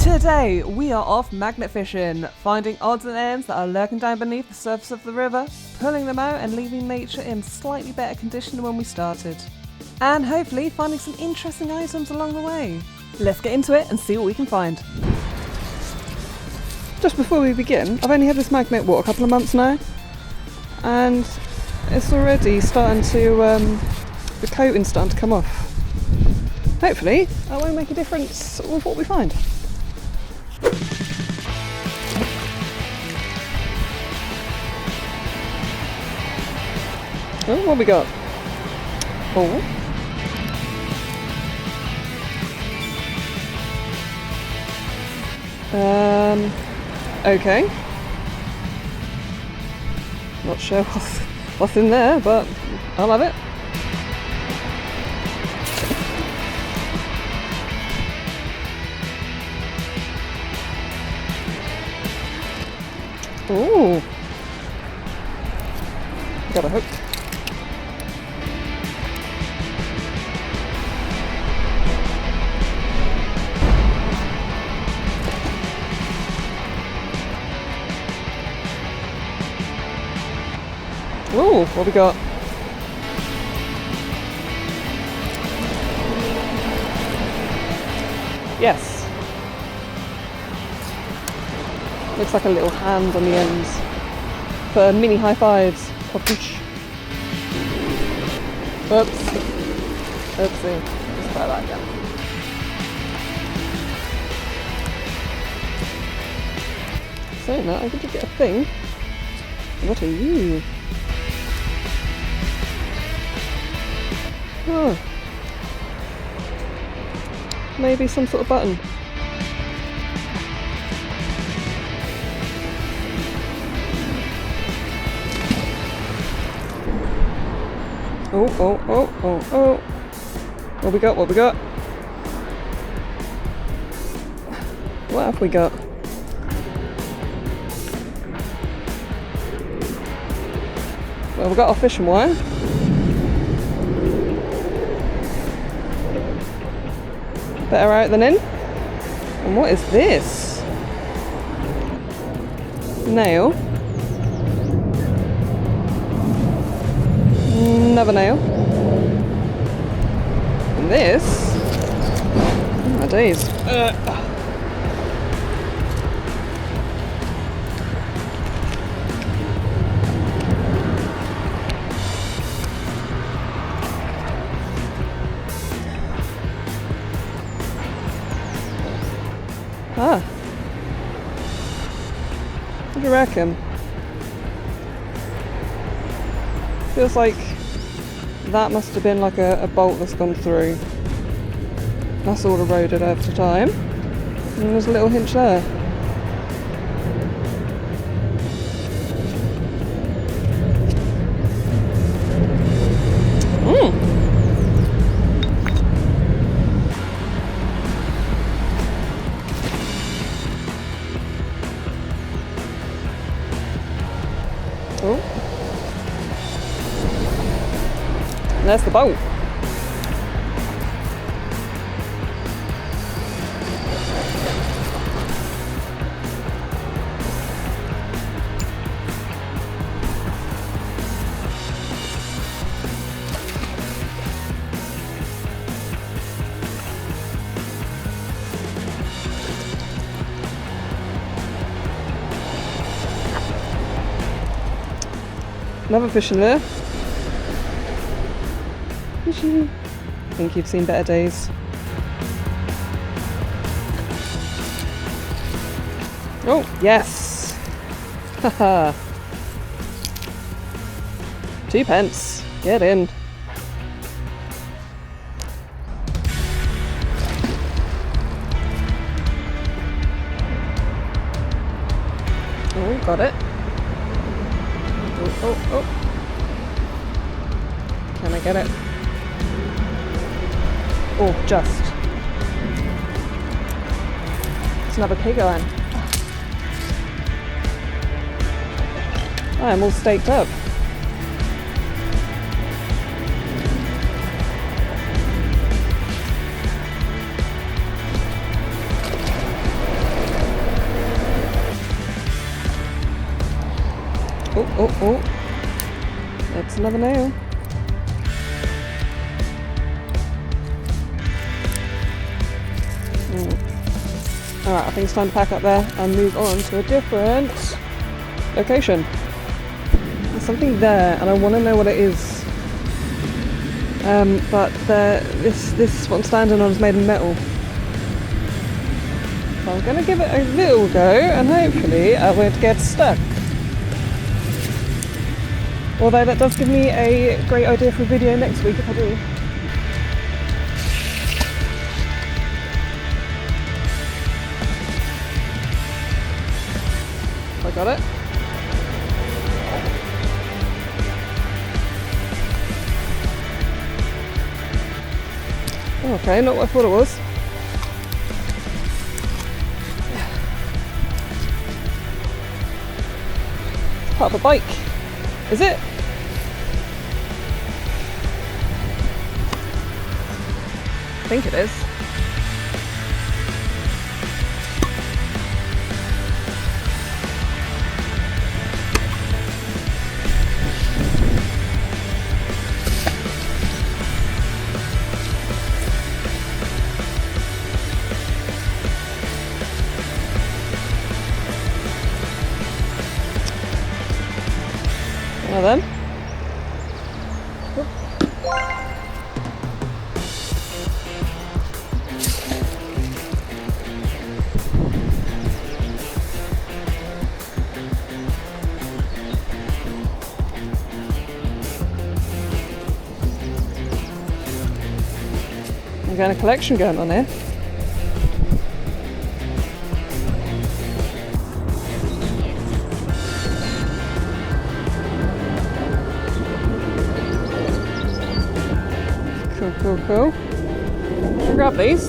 Today, we are off magnet fishing, finding odds and ends that are lurking down beneath the surface of the river, pulling them out and leaving nature in slightly better condition than when we started. And hopefully finding some interesting items along the way. Let's get into it and see what we can find. Just before we begin, I've only had this magnet, a couple of months now? And it's already starting to, the coating's starting to come off. Hopefully, that won't make a difference with what we find. Oh, what we got? Oh. Okay. Not sure what's in there, but I'll have it. Ooh. Got a hook. Ooh, what we got? Yes. Looks like a little hand on the ends for mini high fives. Oops. Oopsie. Let's try that again. Saying that, I did get a thing. What are you? Oh. Maybe some sort of button. Oh. What we got? What have we got? Well, we've got our fishing wire. Better out than in. And what is this? Nail. Another nail. And this. Oh my days. What do you reckon? Feels like that must have been like a bolt that's gone through. That's all eroded over time. And there's a little hinge there. Oh. There's the bolt. Another fish in there. Fishy. I think you've seen better days. Oh, yes! Haha. 2p. Get in. Oh, got it. Oh. Can I get it? Oh, just. It's another pig line. I'm all staked up. oh. That's another nail. Alright, I think it's time to pack up there and move on to a different location. There's something there and I want to know what it is. But this what I'm standing on is made of metal. So I'm going to give it a little go and hopefully I won't get stuck. Although that does give me a great idea for a video next week if I do. I got it. Okay, not what I thought it was. It's part of a bike. Is it? I think it is. Well then. We've got a collection going on here. Cool. I'll grab these.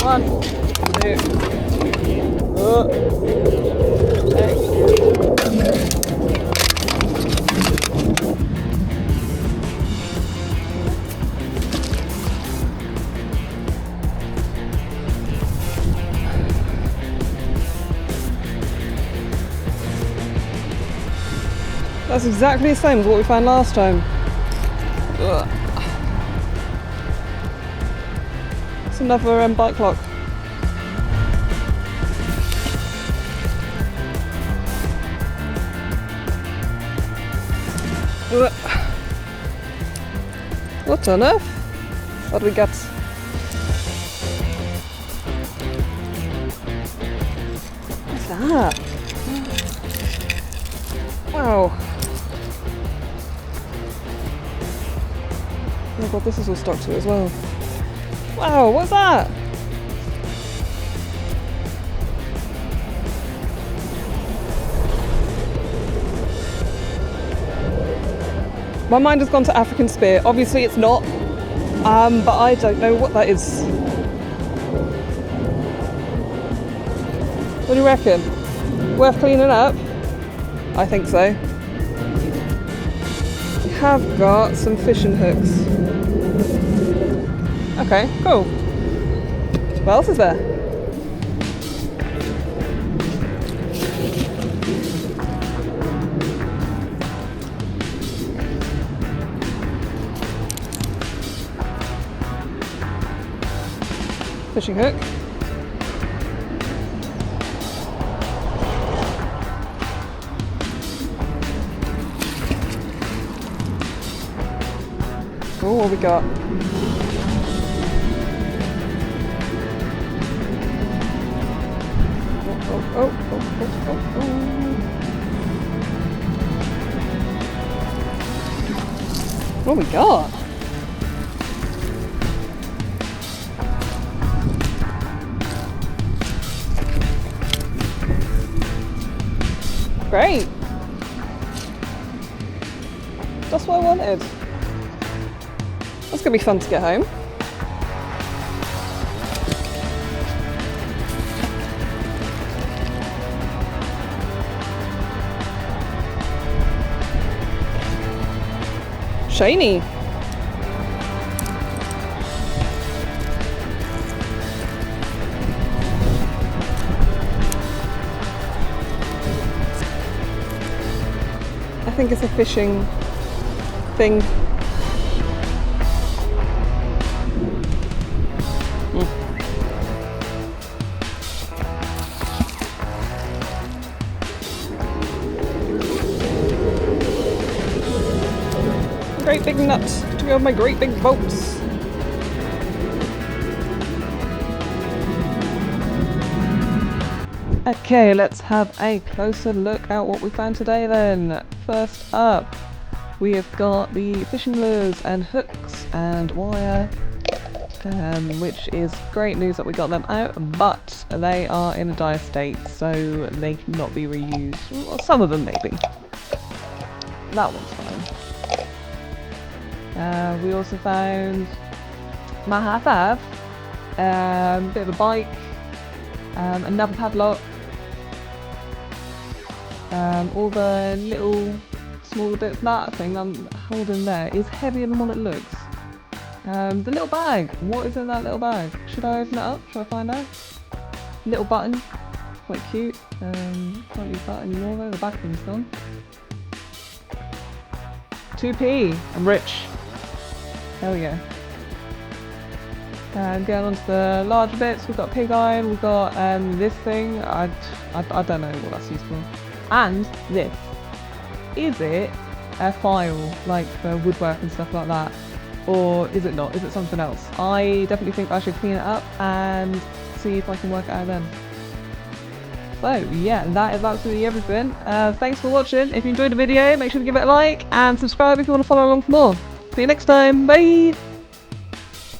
1, 2. Thank you. That's exactly the same as what we found last time. Ugh. It's another bike lock. Ugh. What on earth? What do we got? What's that? Wow. Oh god, this is all stuck to it as well. Wow, what's that? My mind has gone to African spear. Obviously it's not, but I don't know what that is. What do you reckon? Worth cleaning up? I think so. We have got some fishing hooks. Okay, cool. What else is there? Fishing hook. Oh, what we got? Oh. What we got? Great. That's what I wanted. That's gonna be fun to get home. Shiny. think it's a fishing thing. Great big nuts to go with my great big boats. Okay, let's have a closer look at what we found today then. First up, we have got the fishing lures and hooks and wire, which is great news that we got them out, but they are in a dire state, so they cannot be reused. Well, some of them maybe. That one's fine. We also found my half-half, bit of a bike, another padlock, all the little smaller bits. That thing I'm holding there is heavier than what it looks. The little bag, what is in that little bag? Should I open it up? Should I find out? Little button, quite cute. Can't use that anymore though, the back thing's gone. 2p, I'm rich. Hell yeah. Going on to the larger bits, we've got pig iron, we've got this thing, I don't know what that's used for. And this. Is it a file, like for woodwork and stuff like that? Or is it not? Is it something else? I definitely think I should clean it up and see if I can work it out then. So yeah, that is absolutely everything. Thanks for watching. If you enjoyed the video, make sure to give it a like and subscribe if you want to follow along for more. See you next time. Bye!